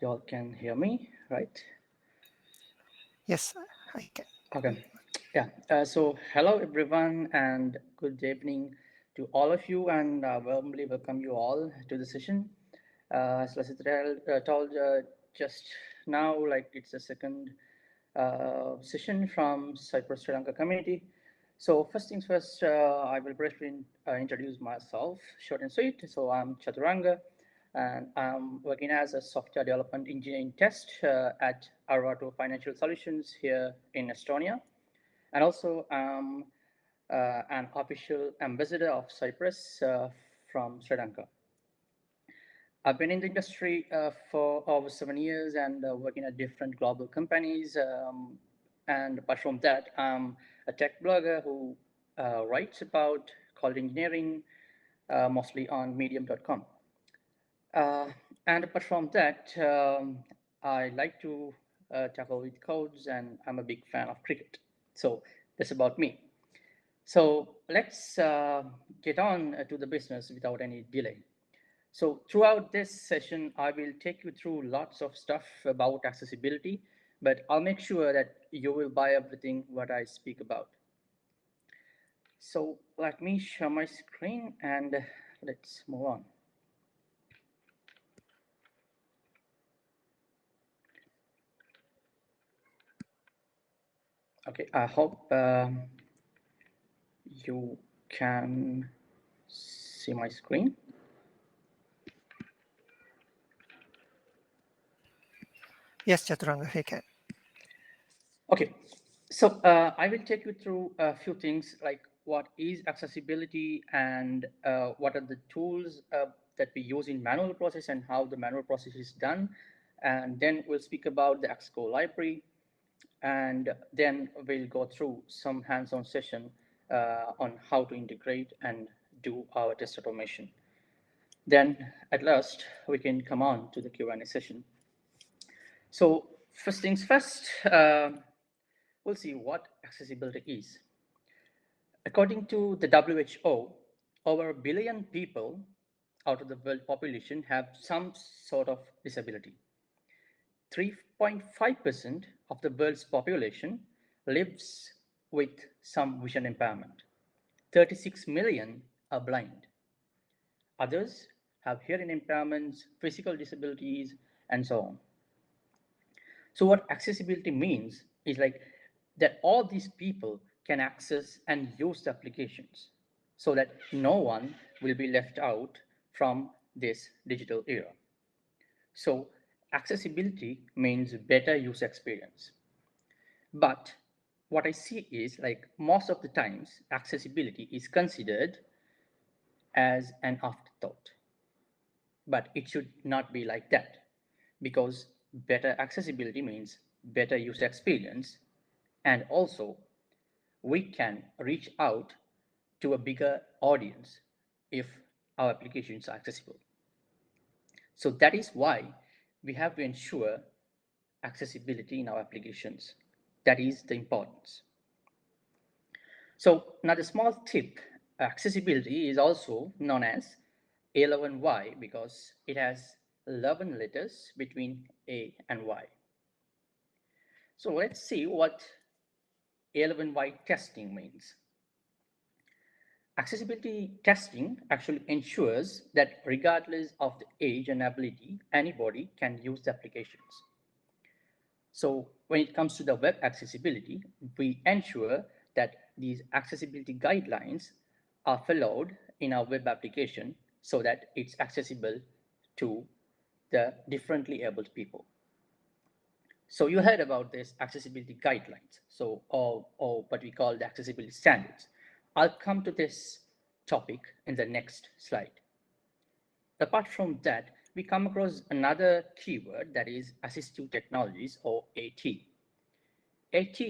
you all can hear me, right? Yes, I can. Okay. Yeah. So hello everyone and good evening to all of you and warmly welcome you all to the session. As Lasitha told just now, like it's the second session from Cypress Sri Lanka community. So first things first, I will briefly introduce myself, short and sweet. So I'm Chathuranga, and I'm working as a software development engineering test at Arvato Financial Solutions here in Estonia, and also an official ambassador of Cypress from Sri Lanka. I've been in the industry for over 7 years and working at different global companies. And apart from that, I'm a tech blogger who writes about cloud engineering, mostly on medium.com. Uh, and apart from that, I like to tackle with codes and I'm a big fan of cricket. So that's about me. So let's get on to the business without any delay. So throughout this session, I will take you through lots of stuff about accessibility, but I'll make sure that you will buy everything what I speak about. So let me share my screen and let's move on. Okay, I hope you can see my screen. Yes, Chaturanga, I can. Okay, so I will take you through a few things like what is accessibility and what are the tools that we use in manual process and how the manual process is done. And then we'll speak about the AXE Core library, and then we'll go through some hands-on session on how to integrate and do our test automation. Then at last, we can come on to the Q&A session. So first things first, we'll see what accessibility is. According to the WHO, over a billion people out of the world population have some sort of disability. 3.5% of the world's population lives with some vision impairment. 36 million are blind. Others have hearing impairments, physical disabilities, and so on. So what accessibility means is like that all these people can access and use the applications so that no one will be left out from this digital era. So accessibility means better user experience. But what I see is like most of the times accessibility is considered as an afterthought. But it should not be like that because better accessibility means better user experience, and also we can reach out to a bigger audience if our applications are accessible. So that is why we have to ensure accessibility in our applications. That is the importance. So now the small tip, accessibility is also known as A11Y because it has 11 letters between A and Y. So let's see what A11Y testing means. Accessibility testing actually ensures that regardless of the age and ability, anybody can use the applications. So when it comes to the web accessibility, we ensure that these accessibility guidelines are followed in our web application so that it's accessible to the differently abled people. So you heard about this accessibility guidelines, so or what we call the accessibility standards. I'll come to this topic in the next slide. Apart from that, we come across another keyword that is assistive technologies or AT. AT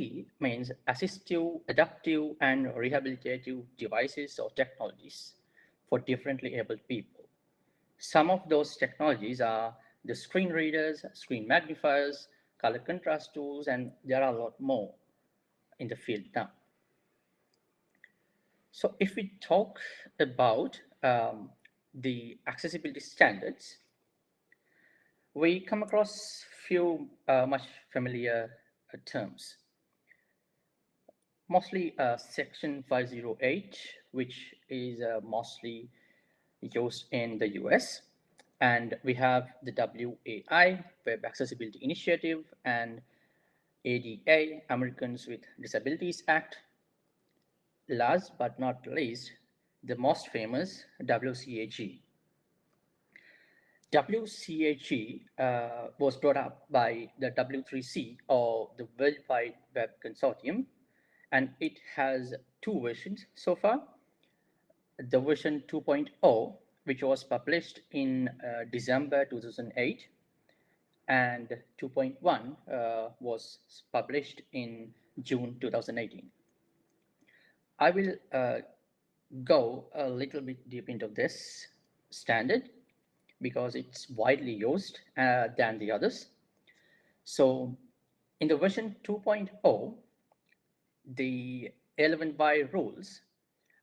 means assistive, adaptive, and rehabilitative devices or technologies for differently abled people. Some of those technologies are the screen readers, screen magnifiers, color contrast tools, and there are a lot more in the field now. So if we talk about the accessibility standards, we come across few much familiar terms, mostly Section 508, which is mostly used in the US. And we have the WAI, Web Accessibility Initiative, and ADA, Americans with Disabilities Act. Last but not least, the most famous WCAG. WCAG was brought up by the W3C, or the World Wide Web Consortium, and it has two versions so far. The version 2.0, which was published in December 2008, and 2.1 was published in June 2018. I will go a little bit deep into this standard because it's widely used than the others. So in the version 2.0, the 11 by rules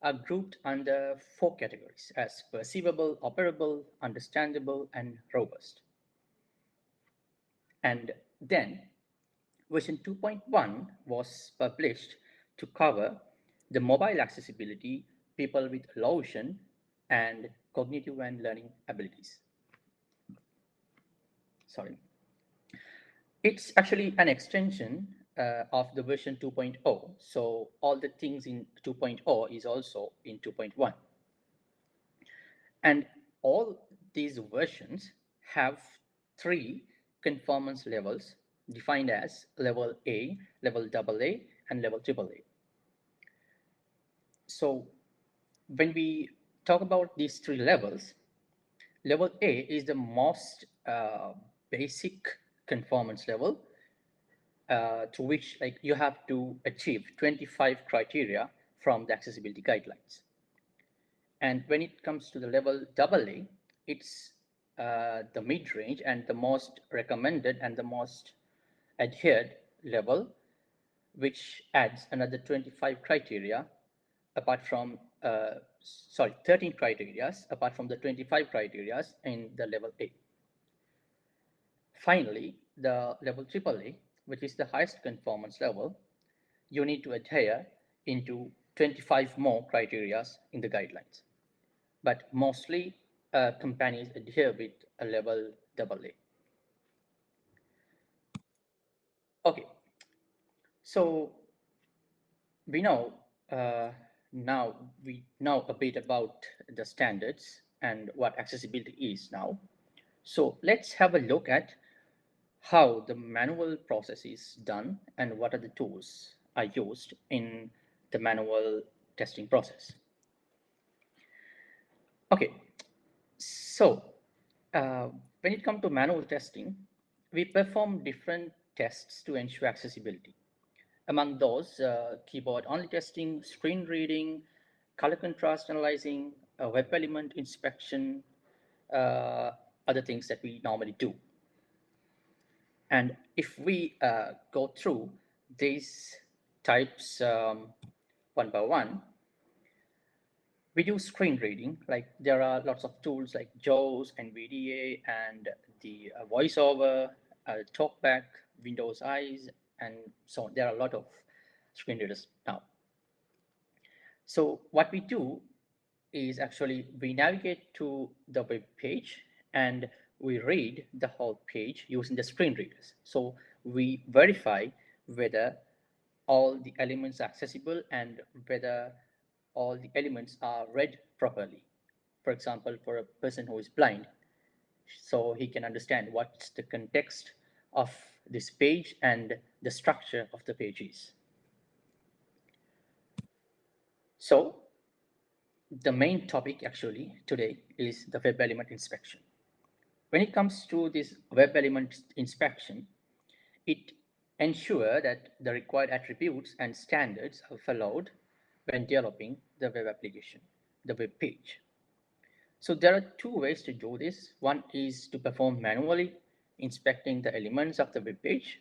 are grouped under four categories as perceivable, operable, understandable, and robust. And then version 2.1 was published to cover the mobile accessibility, people with low vision, and cognitive and learning abilities. Sorry. It's actually an extension of the version 2.0. So all the things in 2.0 is also in 2.1. And all these versions have three conformance levels defined as level A, level AA, and level AAA. So when we talk about these three levels, level A is the most basic conformance level to which like you have to achieve 25 criteria from the accessibility guidelines. And when it comes to the level AA, it's the mid-range and the most recommended and the most adhered level, which adds another 25 criteria apart from, 13 criteria apart from the 25 criteria in the level A. Finally, the level AAA, which is the highest conformance level, you need to adhere into 25 more criteria in the guidelines. But mostly companies adhere with a level AA. Okay, so we know uh, now we know a bit about the standards and what accessibility is now. So let's have a look at how the manual process is done and what are the tools are used in the manual testing process. Okay, so uh, when it comes to manual testing, we perform different tests to ensure accessibility. Among those, keyboard only testing, screen reading, color contrast analyzing, web element inspection, uh, other things that we normally do. And if we go through these types one by one, we do screen reading. Like there are lots of tools like JAWS, NVDA, and the VoiceOver, TalkBack, Windows Eyes, and so on. There are a lot of screen readers now. So what we do is actually we navigate to the web page and we read the whole page using the screen readers. So we verify whether all the elements are accessible and whether all the elements are read properly. For example, for a person who is blind, so he can understand what's the context of this page and the structure of the page is. So the main topic actually today is the web element inspection. When it comes to this web element inspection, it ensures that the required attributes and standards are followed when developing the web application, the web page. So there are two ways to do this. One is to perform manually, inspecting the elements of the web page,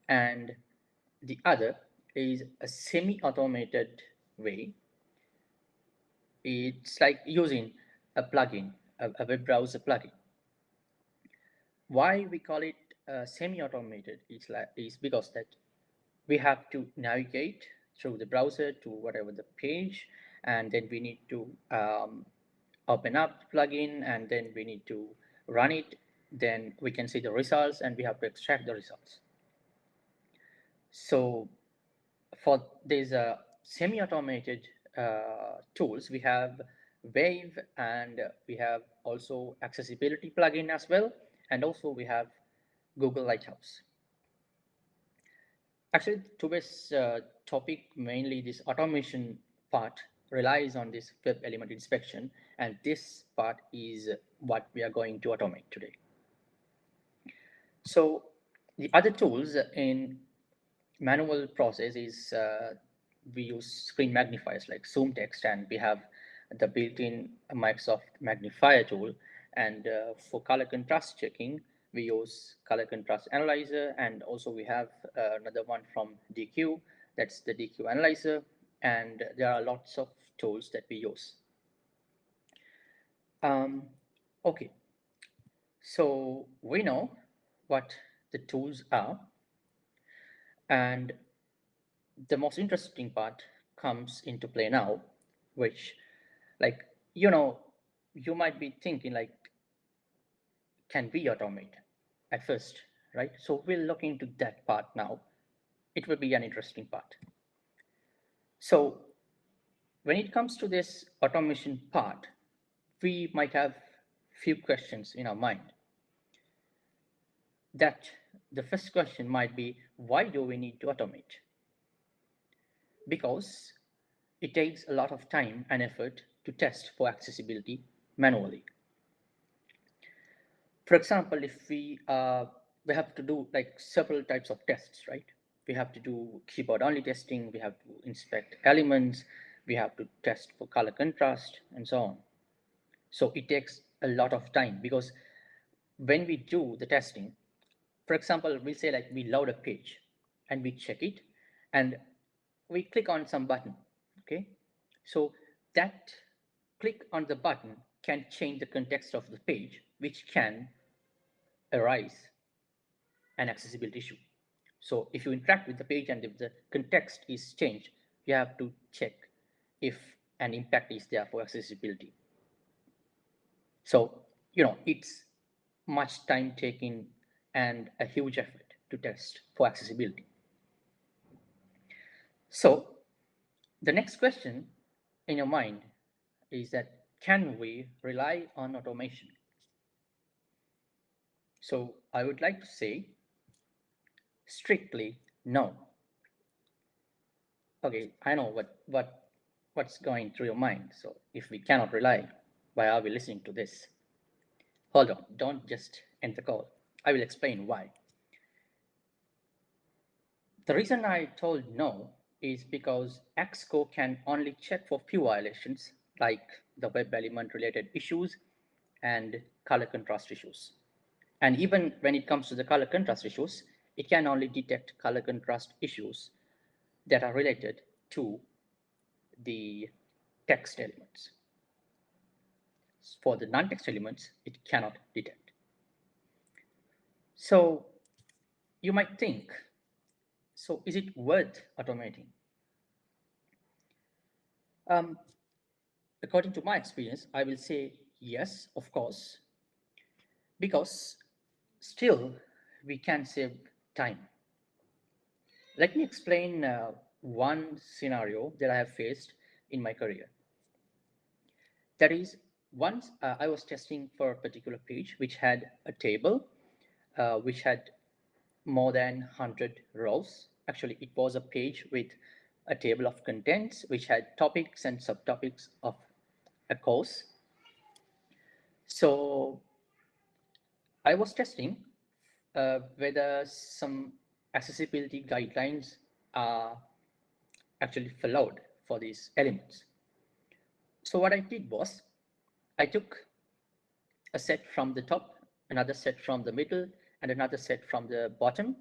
and the other is a semi-automated way. It's like using a plugin, a web browser plugin. Why we call it semi-automated is because that we have to navigate through the browser to whatever the page, and then we need to open up the plugin, and then we need to run it. Then we can see the results, and we have to extract the results. So for these semi-automated tools, we have Wave, and we have also accessibility plugin as well, and also we have Google Lighthouse. Actually, today's topic, mainly this automation part, relies on this web element inspection, and this part is what we are going to automate today. So the other tools in manual process is we use screen magnifiers like zoom text, and we have the built-in Microsoft magnifier tool. And for color contrast checking, we use color contrast analyzer, and also we have another one from DQ, that's the DQ analyzer. And there are lots of tools that we use. um, okay, so we know what the tools are, and the most interesting part comes into play now, which, like, you know, you might be thinking, like, can we automate at first, right? So we'll look into that part now. It will be an interesting part. So when it comes to this automation part, we might have few questions in our mind. That the first question might be, why do we need to automate? Because it takes a lot of time and effort to test for accessibility manually. For example, if we have to do like several types of tests, right? We have to do keyboard only testing, we have to inspect elements, we have to test for color contrast, and so on. So it takes a lot of time, because when we do the testing, for example, we say like we load a page and we check it, and we click on some button. Okay, so that click on the button can change the context of the page, which can arise an accessibility issue. So if you interact with the page and if the context is changed, you have to check if an impact is there for accessibility. So, it's much time taking and a huge effort to test for accessibility. So the next question in your mind is that, can we rely on automation? So I would like to say strictly no. Okay, I know what's going through your mind. So if we cannot rely, why are we listening to this? Hold on, don't just end the call. I will explain why. The reason I told no is because AXE Core can only check for few violations, like the web element related issues and color contrast issues. And even when it comes to the color contrast issues, it can only detect color contrast issues that are related to the text elements. For the non-text elements, it cannot detect. So you might think, so is it worth automating? Um, According to my experience, I will say yes, of course, because still we can save time. Let me explain one scenario that I have faced in my career. That is, once I was testing for a particular page which had a table which had more than 100 rows. Actually, it was a page with a table of contents which had topics and subtopics of a course. So I was testing whether some accessibility guidelines are actually followed for these elements. So what I did was, I took a set from the top, another set from the middle, and another set from the bottom,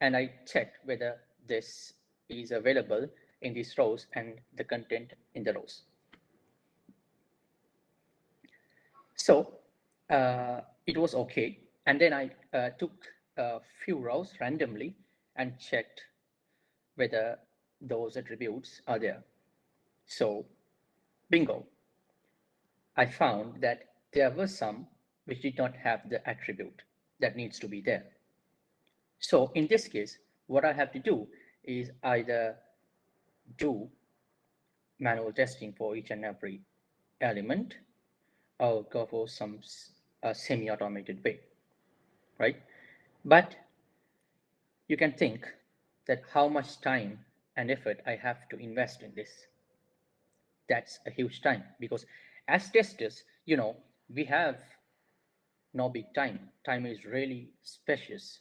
and I checked whether this is available in these rows and the content in the rows. So it was okay, And then I took a few rows randomly and checked whether those attributes are there. So, bingo, I found that there were some which did not have the attribute that needs to be there. So in this case, what I have to do is either do manual testing for each and every element or go for some semi-automated way, right? But you can think that how much time and effort I have to invest in this. That's a huge time because as testers, we have no big time. Time is really precious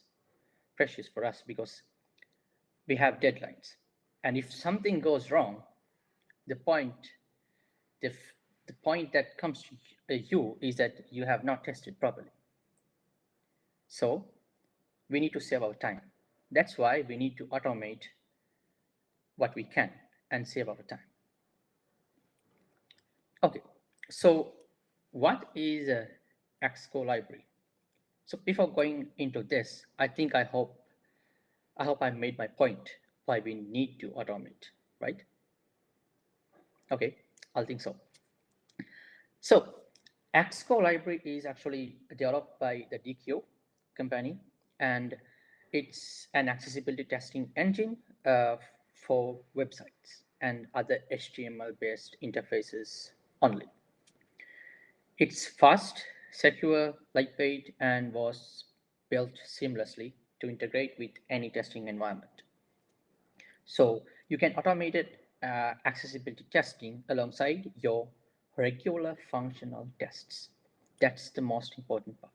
for us because we have deadlines. And if something goes wrong, the point the, the point that comes to you is that you have not tested properly. So we need to save our time. That's why we need to automate what we can and save our time. Okay, so what is a AXE Core library? So before going into this, I hope I made my point why we need to automate, right? Okay, I think so. So AXE Core library is actually developed by the DQ company, and it's an accessibility testing engine for websites and other HTML-based interfaces only. It's fast, secure, lightweight, and was built seamlessly to integrate with any testing environment. So you can automate it, accessibility testing alongside your regular functional tests. That's the most important part.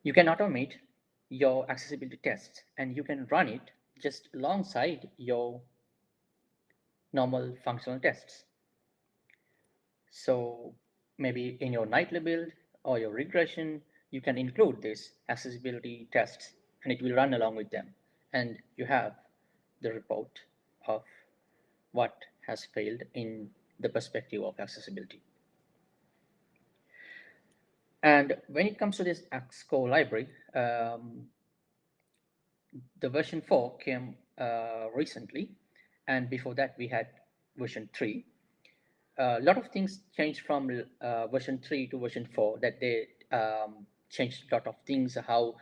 You can automate your accessibility tests and you can run it just alongside your normal functional tests. So maybe in your nightly build or your regression, you can include this accessibility tests and it will run along with them. And you have the report of what has failed in the perspective of accessibility. And when it comes to this AXE Core library, the version 4 came recently, and before that we had version 3. A lot of things changed from version 3 to version 4, that they changed a lot of things, how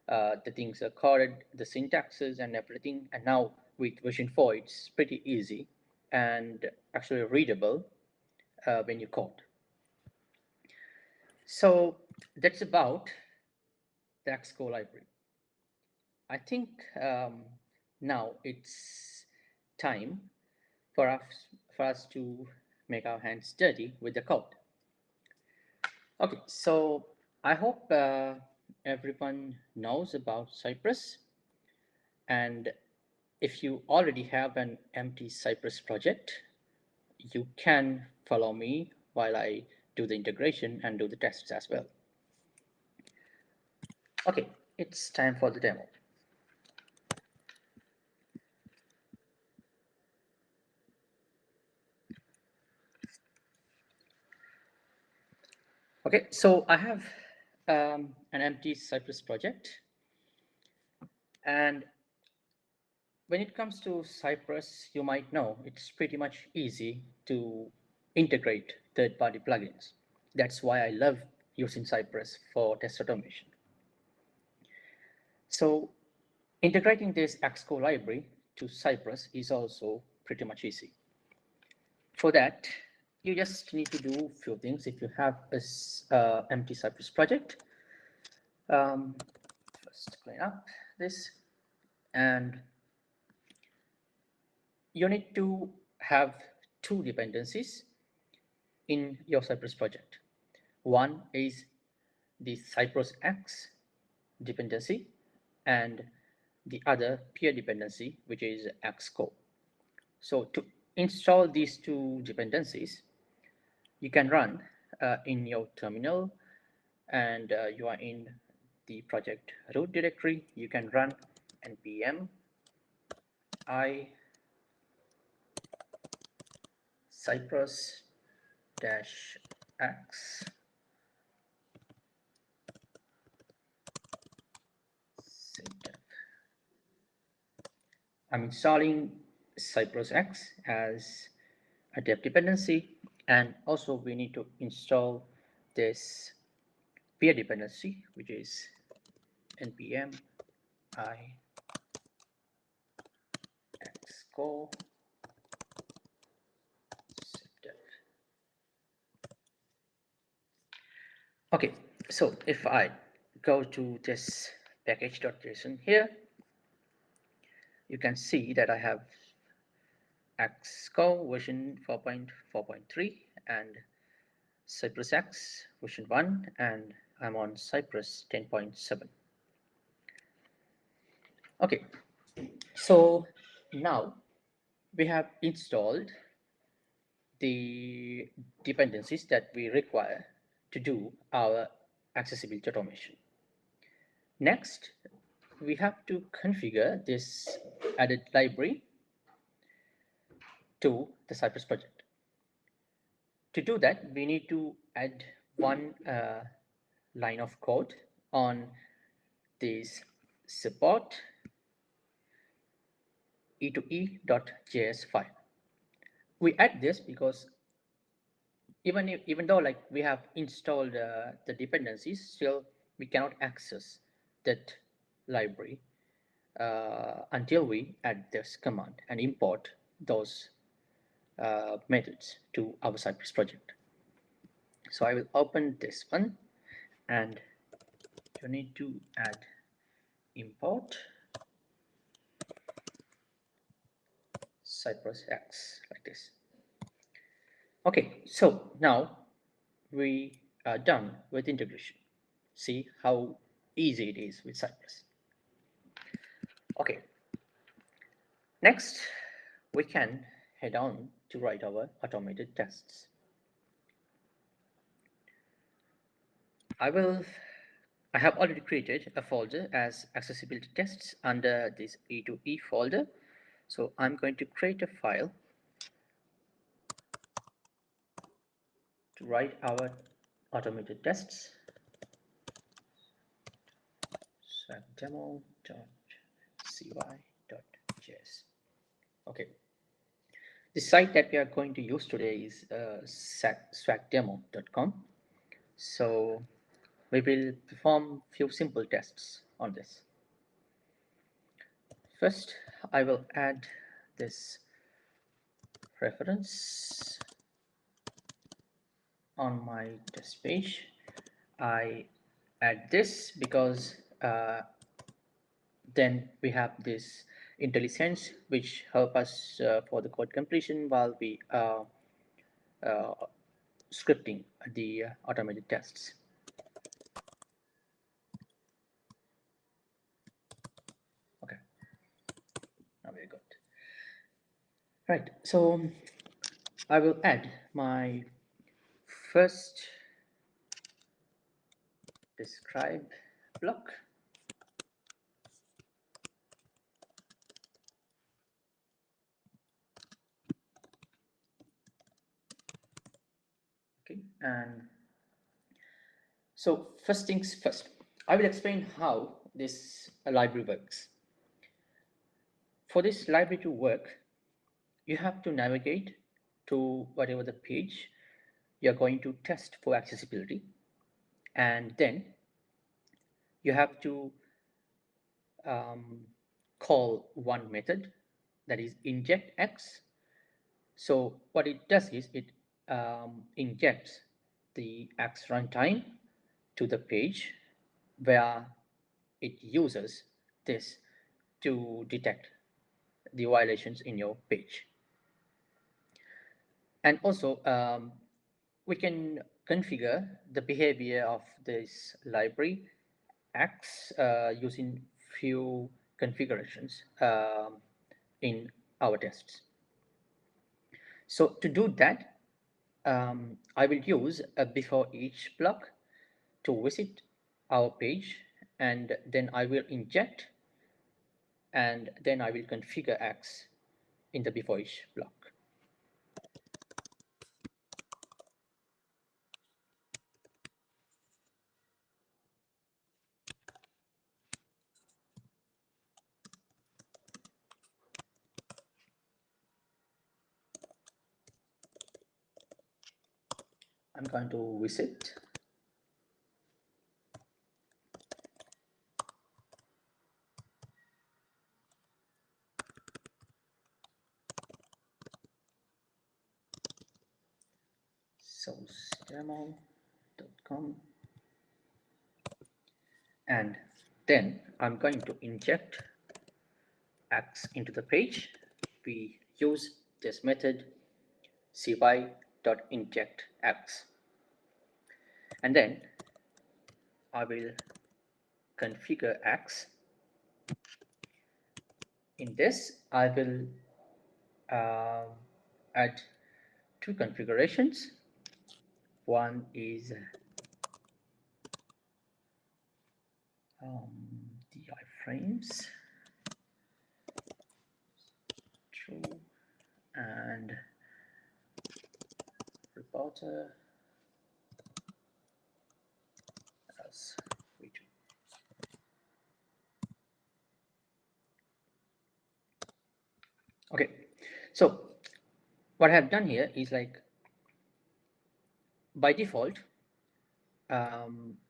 the things are coded, the syntaxes and everything. And now with version 4, it's pretty easy and actually readable when you code. So that's about the AXE Core library. I think now it's time for us to make our hands dirty with the code. Okay, so I hope everyone knows about Cypress, and if you already have an empty Cypress project, you can follow me while I do the integration and do the tests as well. Okay, it's time for the demo. Okay, so I have an empty Cypress project, and when it comes to Cypress, you might know it's pretty much easy to integrate third-party plugins. That's why I love using Cypress for test automation. So integrating this AXE Core library to Cypress is also pretty much easy. For that, you just need to do a few things. If you have this empty Cypress project, first clean up this, and you need to have two dependencies in your Cypress project. One is the Cypress AXE dependency, and the other peer dependency, which is AXE Core. So to install these two dependencies, you can run in your terminal, and you are in the project root directory. You can run npm I Cypress -axe I'm installing Cypress X as a dev dependency, and also we need to install this peer dependency, which is npm I AXE Core sepdev. Okay, so if I go to this package.json here, you can see that I have AXE Core version 4.4.3 and Cypress X version 1, and I'm on Cypress 10.7. Okay, so now we have installed the dependencies that we require to do our accessibility automation. Next, we have to configure this added library to the Cypress project. To do that, we need to add one line of code on this support e2e.js file. We add this because even though like we have installed the dependencies, still we cannot access that library until we add this command and import those methods to our Cypress project. So I will open this one, and you need to add import Cypress X like this. Okay, so now we are done with integration. See how easy it is with Cypress. Okay, next we can head on to write our automated tests. I have already created a folder as accessibility tests under this E2E folder. So I'm going to create a file to write our automated tests. swagdemo.cy.js. Okay. The site that we are going to use today is swagdemo.com. So we will perform few simple tests on this. First, I will add this reference on my test page. I add this because then we have this IntelliSense which help us for the code completion while we are uh, scripting the automated tests. Okay, now very good. Right, so I will add my first describe block. Okay, and so first things first, I will explain how this library works. For this library to work, you have to navigate to whatever the page you're going to test for accessibility, and then you have to um, call one method, that is inject x. So what it does is it injects the x runtime to the page where it uses this to detect the violations in your page. And also we can configure the behavior of this library X using few configurations in our tests. So to do that, I will use a before each block to visit our page, and then I will inject, and then I will configure X in the before each block. I'm going to visit. sourcedemo.com, and then I'm going to inject Axe into the page. We use this method cy.injectAxe, and then I will configure Axe. In this, I will add two configurations. One is the iframes, true, and reporter as v2. Okay, so what I have done here is like by default,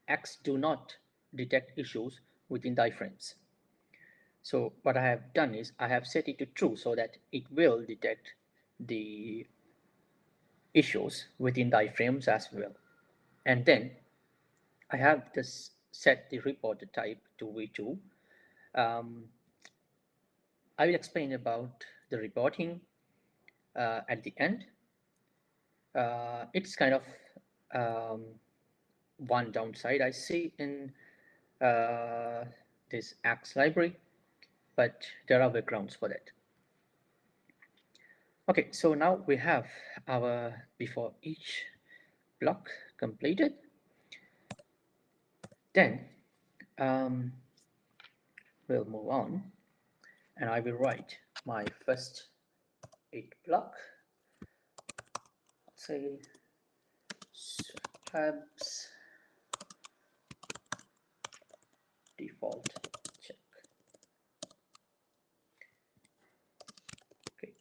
X do not detect issues within the iframes. So what I have done is I have set it to true so that it will detect the issues within the iframes as well. And then I have this set the report type to v2. I will explain about the reporting at the end. It's kind of one downside I see in uh, this Axe library, but there are workarounds for that. Okay, so now we have our before each block completed. Then we'll move on, and I will write my first 8 block. Let's say tabs default check. Okay,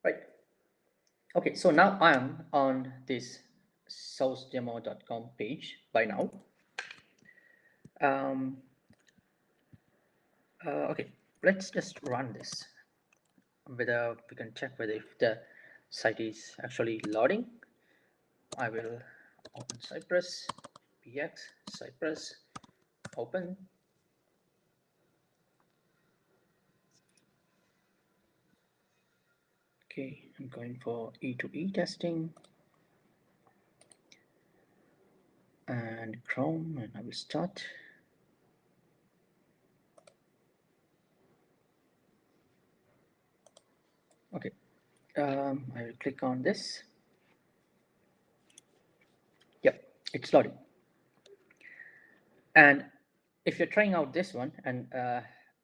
right. Okay, so now I'm on this sourcedemo.com page by now. Okay, let's just run this. Whether we can check whether if the site is actually loading. I will open Cypress, px, Cypress, open. Okay, I'm going for E2E testing and Chrome, and I will start. Okay, I will click on this. Yep, it's loading. And if you're trying out this one, and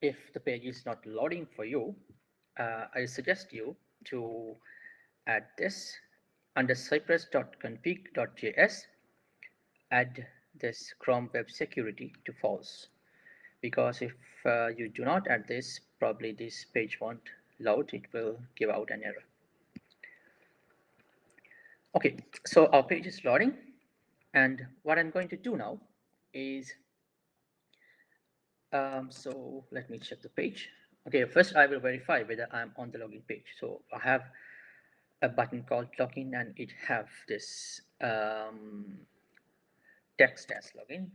if the page is not loading for you, I suggest you to add this under cypress.config.js, add this Chrome Web Security to false, because if you do not add this, probably this page won't load, it will give out an error. Okay, so our page is loading, and what I'm going to do now is so let me check the page. Okay, first I will verify whether I'm on the login page. So I have a button called login, and it have this text as login.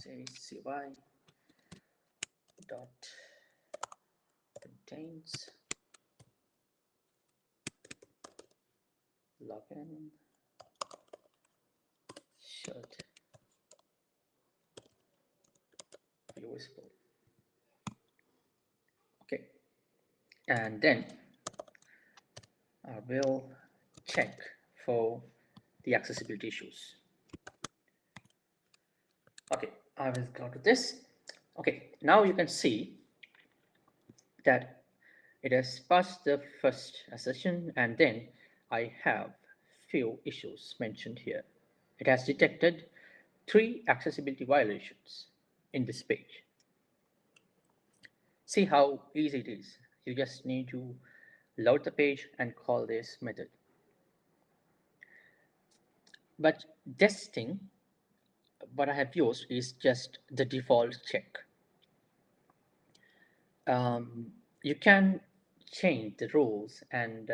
Say cy dot contains login should be visible. Okay, and then I will check for the accessibility issues. Okay, I will go to this. Okay, now you can see that it has passed the first assertion, and then I have few issues mentioned here. It has detected 3 accessibility violations in this page. See how easy it is. You just need to load the page and call this method. But this thing, what I have used is just the default check. You can change the rules and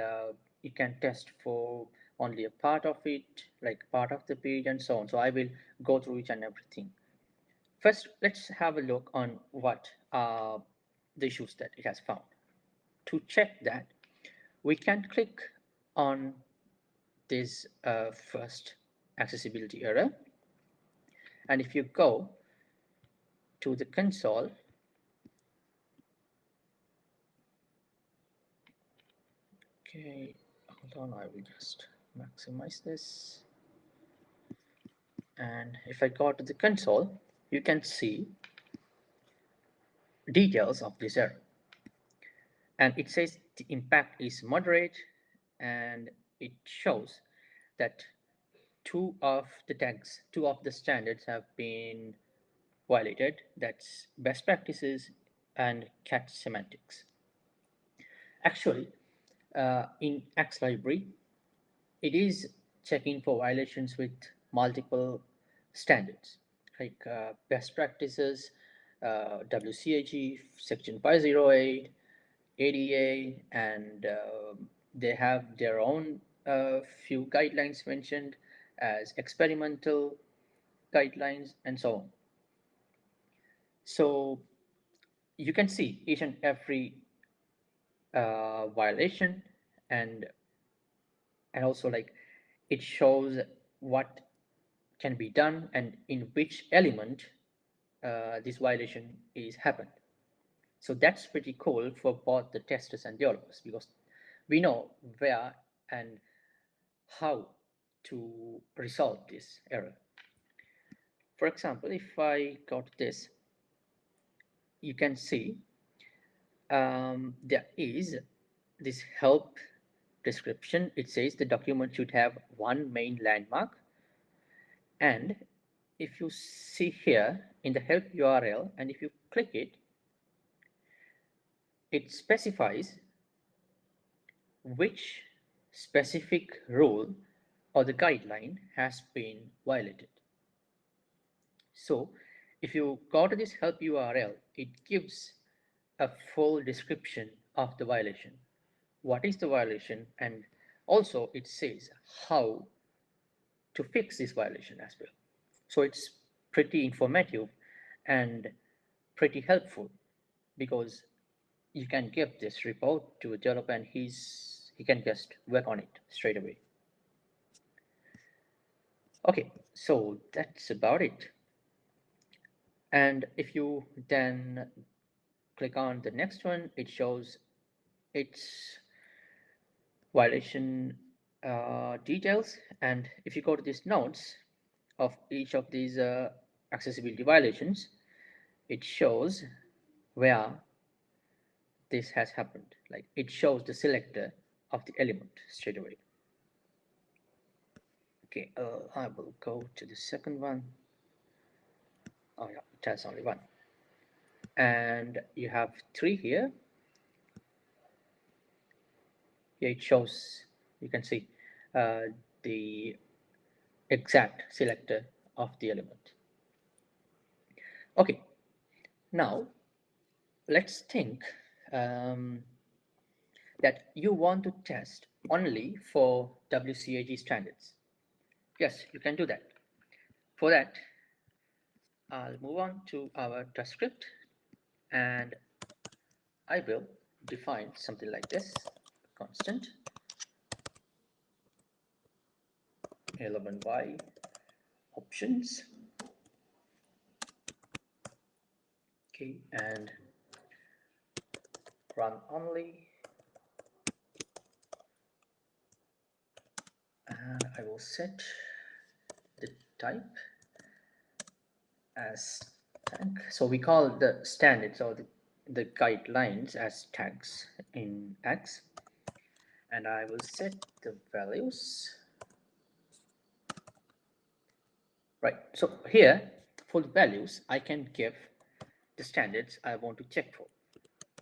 you can test for only a part of it, like part of the page and so on. So I will go through each and everything. First, let's have a look on what are the issues that it has found. To check that, we can click on this first accessibility error. And if you go to the console, okay, hold on, I will just maximize this. And if I go to the console, you can see details of this error. And it says the impact is moderate, and it shows that two of the standards have been violated. That's best practices and cat semantics. Actually, in AXE library, it is checking for violations with multiple standards, like best practices, WCAG, Section 508, ADA, and they have their own few guidelines mentioned as experimental guidelines and so on. So you can see each and every violation, and also like it shows what can be done and in which element this violation is happened. So that's pretty cool for both the testers and developers, because we know where and how to resolve this error. For example, if I go to this, you can see there is this help description. It says the document should have one main landmark, and if you see here in the help URL, and if you click it, it specifies which specific rule or the guideline has been violated. So if you go to this help URL, it gives a full description of the violation. What is the violation? And also it says how to fix this violation as well. So it's pretty informative and pretty helpful, because you can give this report to a developer and he can just work on it straight away. Okay, so that's about it. And if you then click on the next one, it shows its violation details. And if you go to these notes of each of these accessibility violations, it shows where this has happened. Like it shows the selector of the element straight away. Okay, I will go to the second one. Oh yeah, it has only one. And you have three here. Here it shows, you can see the exact selector of the element. Okay, now let's think um, that you want to test only for WCAG standards. Yes, you can do that. For that, I'll move on to our test script, and I will define something like this: constant 11y options. Okay, and run only, and I will set the type as tag. So we call the standards or the guidelines as tags in AXE, and I will set the values. Right, so here for the values, I can give the standards I want to check for.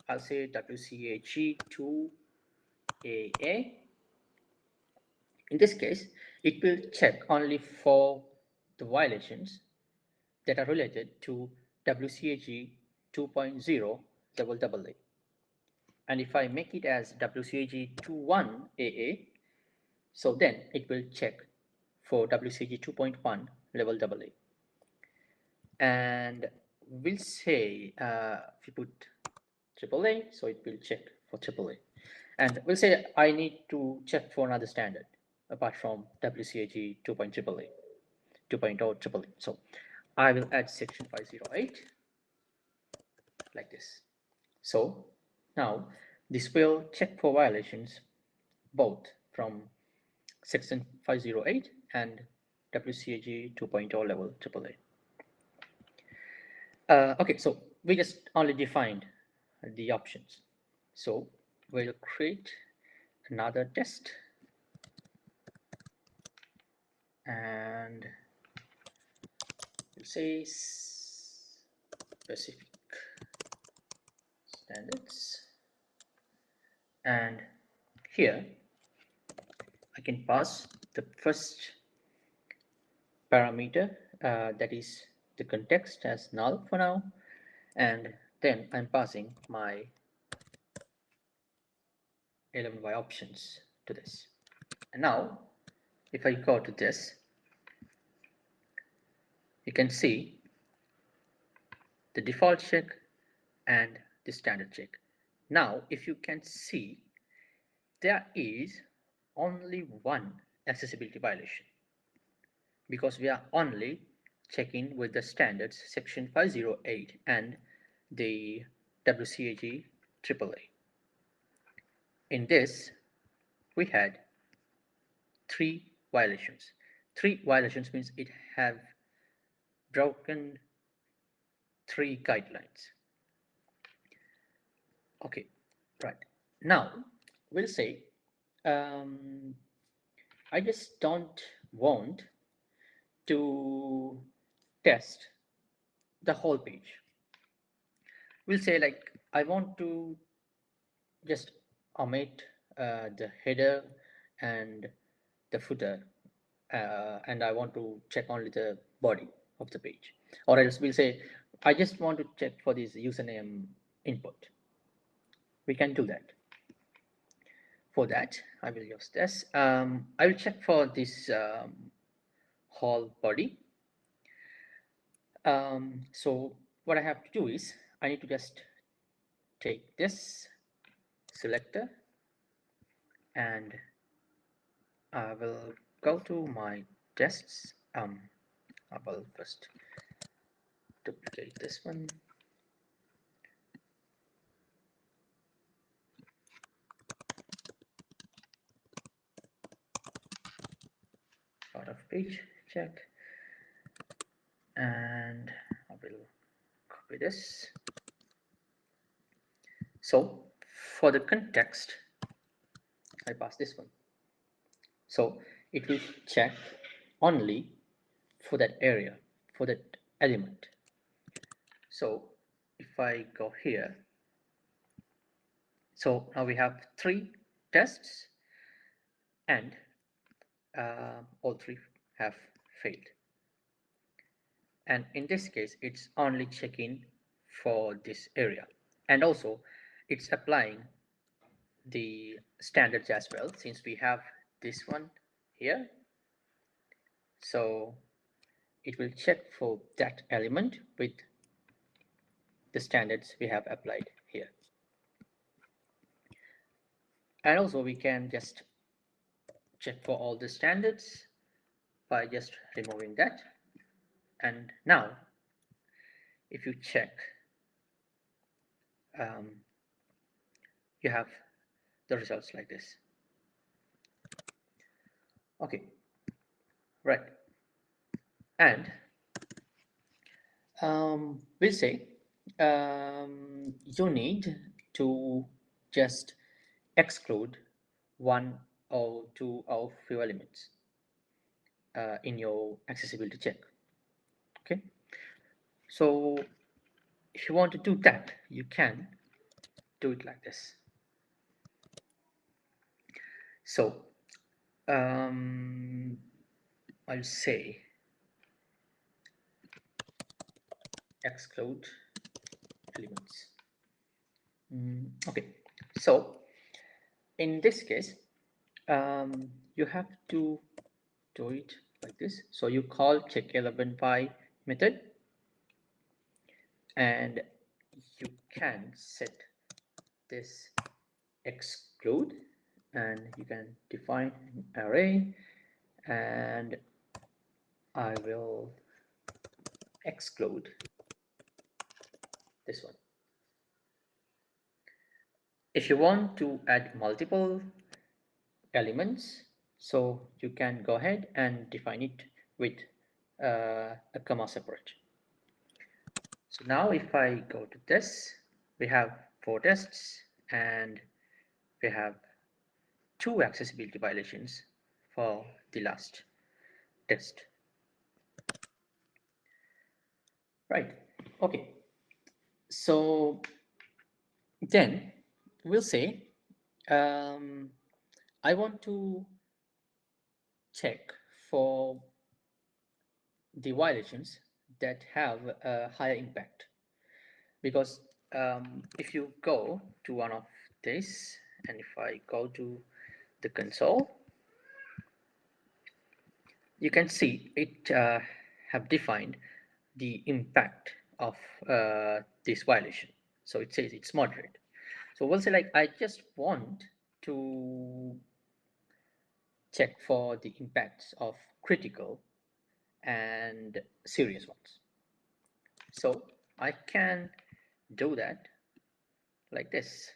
I'll say WCAG 2 AA. In this case, it will check only for the violations that are related to WCAG 2.0 level AA. And if I make it as WCAG 21 AA, so then it will check for WCAG 2.1 level AA. And we'll say if you put AAA, so it will check for AAA. And we'll say I need to check for another standard apart from WCAG 2.0 AAA, 2.0 AAA. So I will add section 508 like this. So now this will check for violations both from section 508 and WCAG 2.0 level AAA. Okay, so we just only defined the options. So we'll create another test and we'll say specific standards, and here I can pass the first parameter, that is the context, as null for now, and then I'm passing my 11y options to this. And now if I go to this, you can see the default check and the standard check. Now if you can see, there is only one accessibility violation because we are only checking with the standards section 508 and the WCAG AAA. In this, we had three violations. Three violations means it have broken three guidelines. Okay, right. Now we'll say I just don't want to test the whole page. We'll say like I want to just omit the header and the footer, and I want to check only the body of the page. Or else we'll say I just want to check for this username input. We can do that. For that, I will use this. I will check for this whole body. So what I have to do is I need to just take this selector and I will go to my tests. I will first duplicate this one. Out of page check, and I will copy this. So for the context, I pass this one. So it will check only for that area, for that element. So if I go here, so now we have three tests and all three have failed. And in this case, it's only checking for this area. And also it's applying the standards as well, since we have this one here. So it will check for that element with the standards we have applied here. And also we can just check for all the standards by just removing that. And now if you check, you have the results like this. Okay, right. And we'll say you need to just exclude one or two of your elements in your accessibility check. Okay, so if you want to do that, you can do it like this. So um, I'll say exclude elements. Okay, so in this case, you have to do it like this. So you call check element by method, and you can set this exclude, and you can define an array, and I will exclude this one. If you want to add multiple elements, so you can go ahead and define it with a comma separate. So now if I go to this, we have 4 tests, and we have 2 accessibility violations for the last test. Right, okay. So then we'll say um, I want to check for the violations that have a higher impact, because if you go to one of this, and if I go to the console, you can see it have defined the impact of this violation. So it says it's moderate. So we'll say like I just want to check for the impacts of critical and serious ones. So I can do that like this.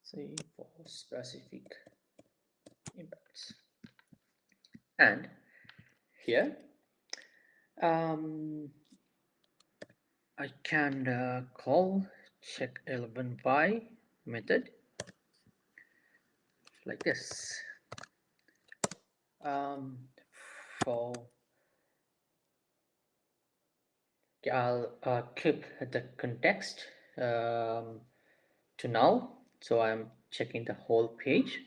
Say for specific impacts. And here um, I can call check element by method like this. Um, for okay, I'll keep the context to null. So I'm checking the whole page,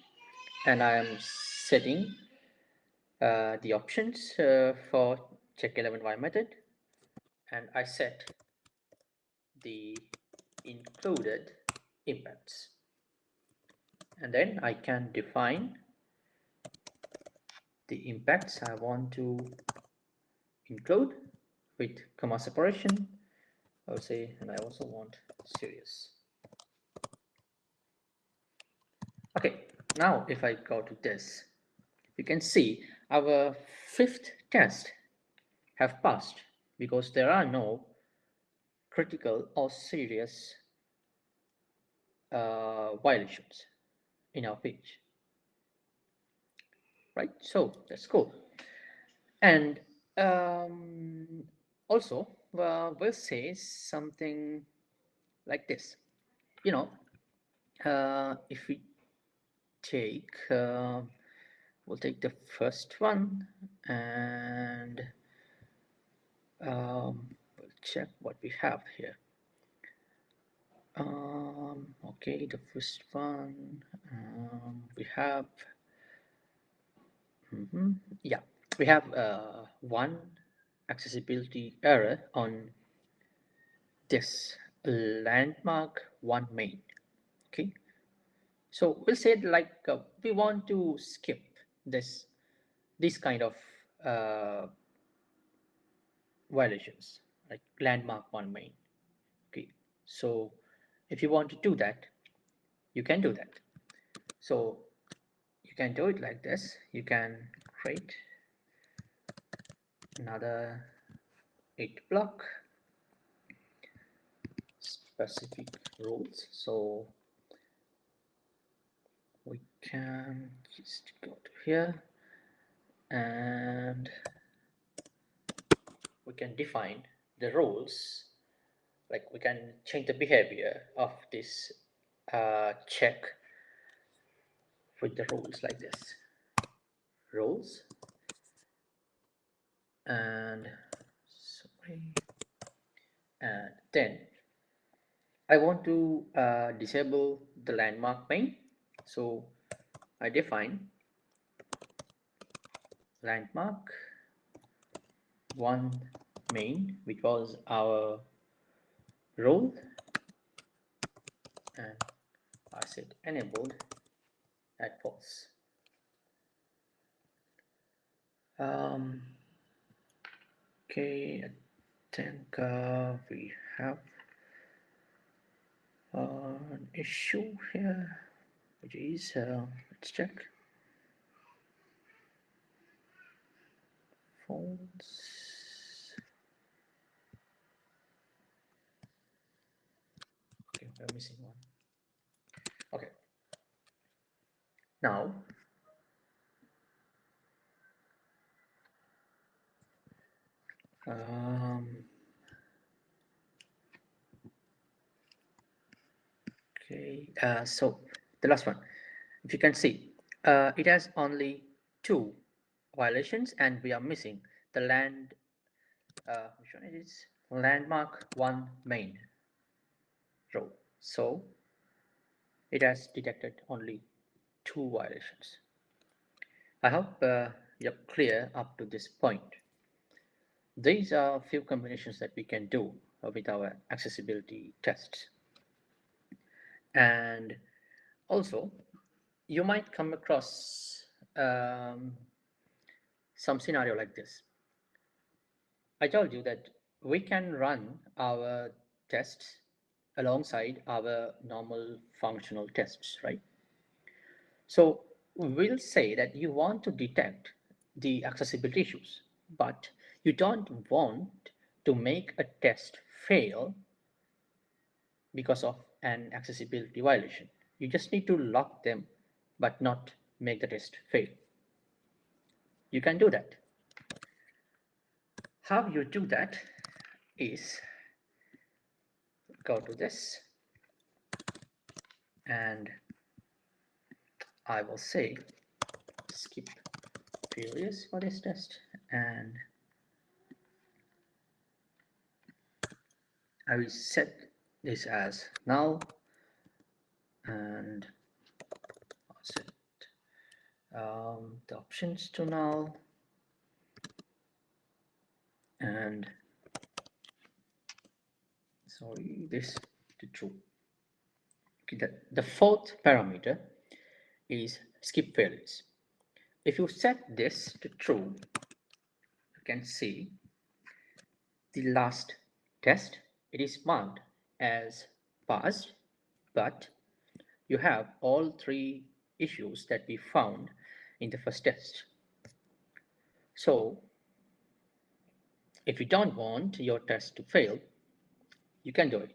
and I am setting the options for check element by method, and I set the included impacts, and then I can define the impacts I want to include with comma separation. I would say, and I also want serious. Okay, now if I go to this, you can see our 5th test have passed because there are no critical or serious violations in our page, right? So that's cool. And also we'll say something like this. You know, if we take we'll take the first one, and we'll check what we have here. Okay, the first one, we have yeah, we have one accessibility error on this landmark one main. Okay, so we'll say like we want to skip this kind of uh, violations like landmark one main. Okay, so if you want to do that, you can do that. So you can do it like this. You can create another 8 block specific rules. So we can just go to here, and we can define the rules, like we can change the behavior of this check with the rules like this. Rules and And then I want to disable the landmark main. So I define landmark one main, which was our role, and I said enabled at false. Um, okay, I think we have an issue here, which is let's check false. Okay, we're missing one. Okay, now um, okay, so the last one, if you can see, it has only two violations, and we are missing the which one it is? Landmark one main row. So it has detected only two violations. I hope you're clear up to this point. These are a few combinations that we can do with our accessibility tests. And also, you might come across some scenario like this. I told you that we can run our tests alongside our normal functional tests, right? So we'll say that you want to detect the accessibility issues, but you don't want to make a test fail because of an accessibility violation. You just need to lock them, but not make the test fail. You can do that. How you do that is go to this, and I will say skip failures for this test, and I will set this as null, and I'll set the options to null, and sorry, this to true. Okay, the fourth parameter is skip failures. If you set this to true, you can see the last test, it is marked as passed, but you have all three issues that we found in the first test. So if you don't want your test to fail, you can do it.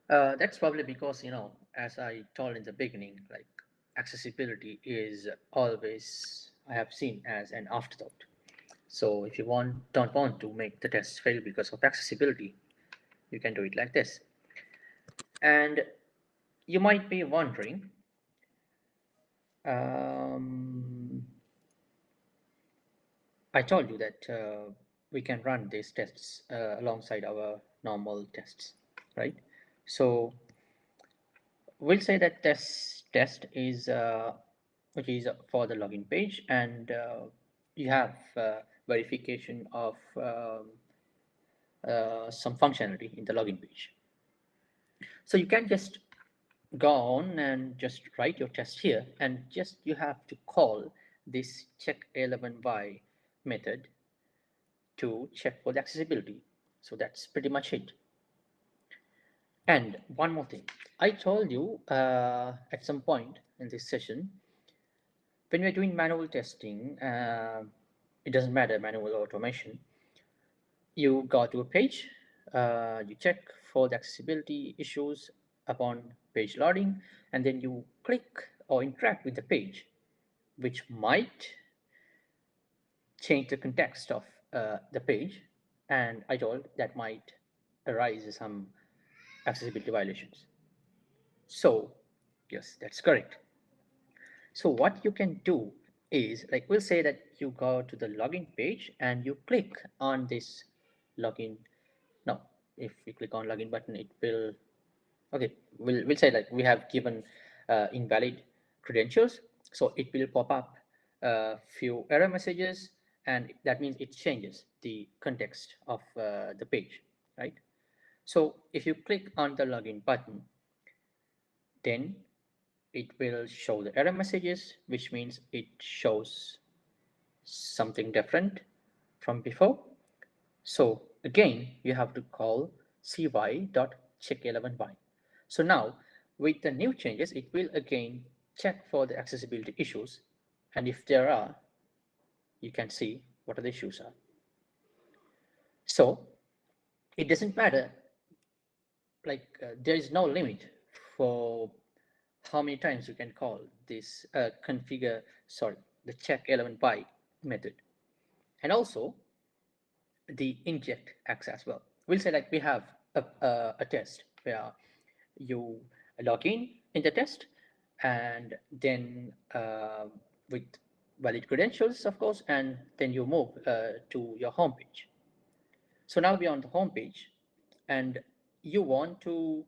That's probably because, as I told in the beginning, like accessibility is always, I have seen as an afterthought. So if you don't want to make the test fail because of accessibility, you can do it like this. And you might be wondering, um, I told you that we can run these tests alongside our normal tests, right? So we'll say that this test is which is for the login page, and you have verification of some functionality in the login page. So you can just go on and just write your test here, and just you have to call this check11y method to check for the accessibility. So that's pretty much it. And one more thing, I told you at some point in this session, when we're doing manual testing, it doesn't matter manual or automation. You go to a page, you check for the accessibility issues upon page loading, and then you click or interact with the page, which might change the context of the page, and I told that might arise some accessibility violations. So, yes, that's correct. So what you can do is, like, we'll say that you go to the login page and you click on this login. Now, if we click on login button, it will, okay, we'll say like we have given invalid credentials. So it will pop up a few error messages, and that means it changes the context of the page, right? So if you click on the login button, then it will show the error messages, which means it shows something different from before. So again, you have to call cy.check11y. So now with the new changes, it will again check for the accessibility issues. And if there are, you can see what are the issues are. So it doesn't matter, like there is no limit for how many times you can call this the check element by method. And also the inject acts as well. We'll say like we have a test where you log in the test, and then with valid credentials, of course, and then you move to your home page. So now we're on the home page, and you want to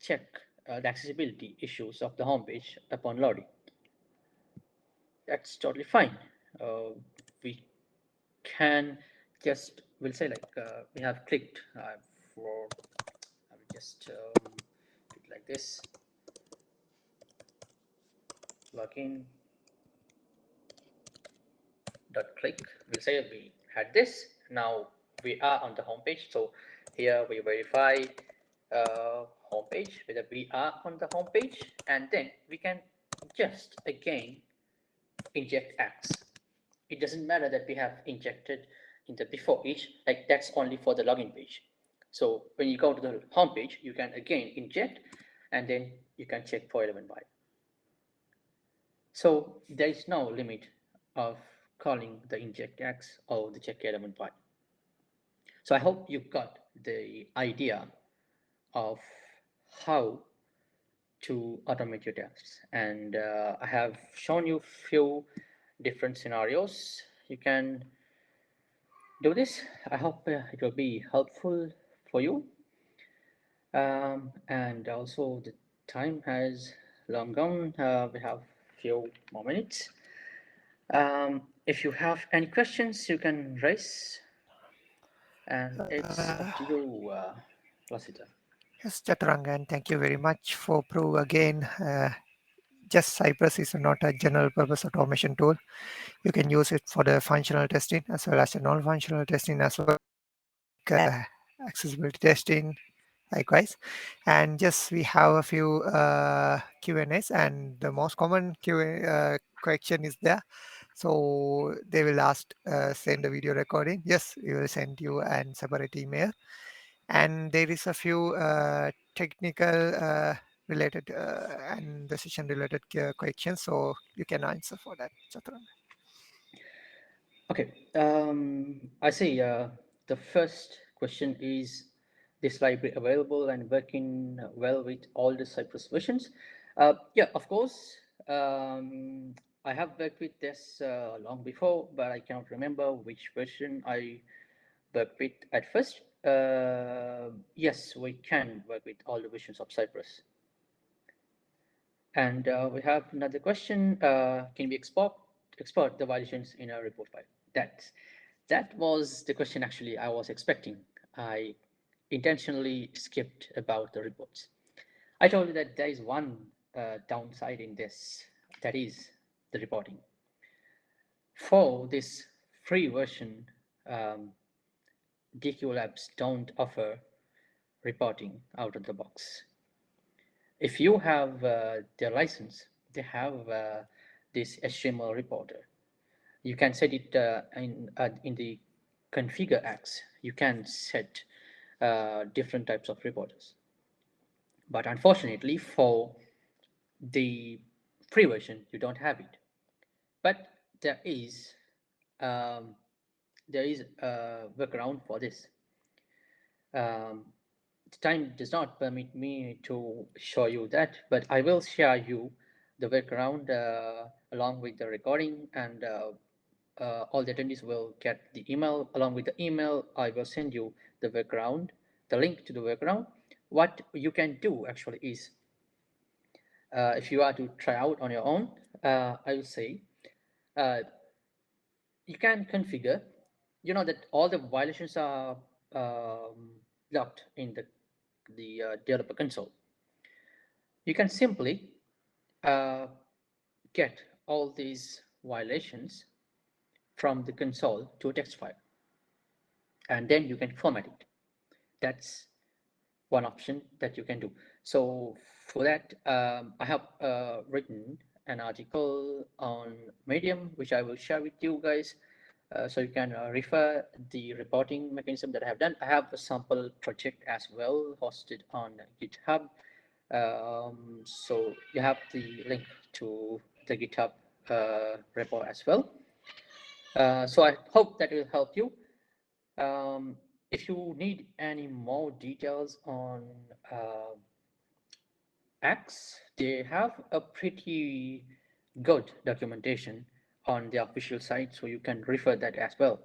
check the accessibility issues of the home page upon loading. That's totally fine. We can just, we'll say like we have clicked for, I will just click like this, login dot click. We'll say we had this. Now we are on the home page. So here we verify home page whether we are on the home page, and then we can just again inject acts. It doesn't matter that we have injected in the before each, like that's only for the login page. So when you go to the home page, you can again inject, and then you can check for 11 by. So there is no limit of calling the inject X or the check element by. So I hope you got the idea of how to automate your tests. And I have shown you few different scenarios. You can do this. I hope it will be helpful for you. And also the time has long gone. We have few more minutes. If you have any questions, you can raise, and it's Uh, up to you, Lasita. yes, Chaturanga, and thank you very much for Pro again. Just Cypress is not a general purpose automation tool. You can use it for the functional testing as well as the non-functional testing as well, accessibility testing, likewise. And just we have a few Q&As, and the most common question is there. So they will ask, send the video recording. Yes, we will send you and separate email. And there is a few technical related and decision related questions, so you can answer for that, Chaturanga. Okay, I see. The first question is this library available and working well with all the Cypress versions? Yeah, of course. I have worked with this long before, but I cannot remember which version I worked with at first. Yes, we can work with all the versions of Cypress. And we have another question. Can we export the violations in a report file? That was the question actually I was expecting. I intentionally skipped about the reports. I told you that there is one downside in this, that is the reporting. For this free version, um, DQ Labs don't offer reporting out of the box. If you have their license, they have this HTML reporter. You can set it in the configure X. You can set different types of reporters. But unfortunately, for the free version, you don't have it. But there is um, there is a workaround for this. Um, the time does not permit me to show you that, but I will share you the workaround along with the recording and all the attendees will get the email. Along with the email, I will send you the background, the link to the background. What you can do actually is, if you are to try out on your own, I will say, uh, you can configure, that all the violations are locked in the developer console. You can simply uh, get all these violations from the console to a text file, and then you can format it. That's one option that you can do. So for that, I have written an article on Medium, which I will share with you guys. So you can refer the reporting mechanism that I have done. I have a sample project as well hosted on GitHub. So you have the link to the GitHub repo as well. So I hope that will help you. Um, if you need any more details on uh, Axe, they have a pretty good documentation on the official site, so you can refer that as well.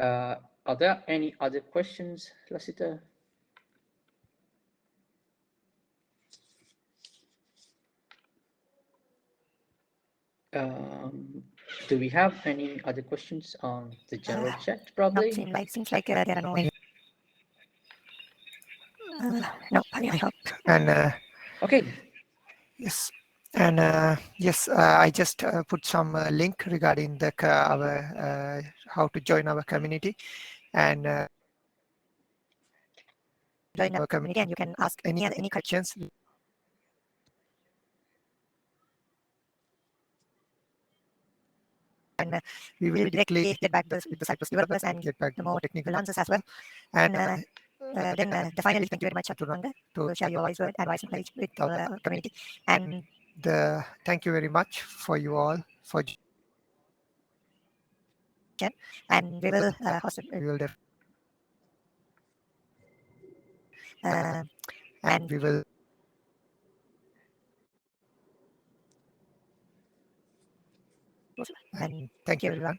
Uh, are there any other questions, Lasitha? Um, do we have any other questions on the general chat, Not probably? seems like there are no any. No, I hope. And Okay. yes, and yes, I just put some link regarding our how to join our community, and join our community, and you can ask any questions, and we will directly get back with the Cypress developers and get back the more technical answers as well. And then the finally, thank you very much, Chathuranga, to share your wise word, advice, and knowledge with our community. And the thank you very much for you all for and we will host it. We will and we will and thank you everyone.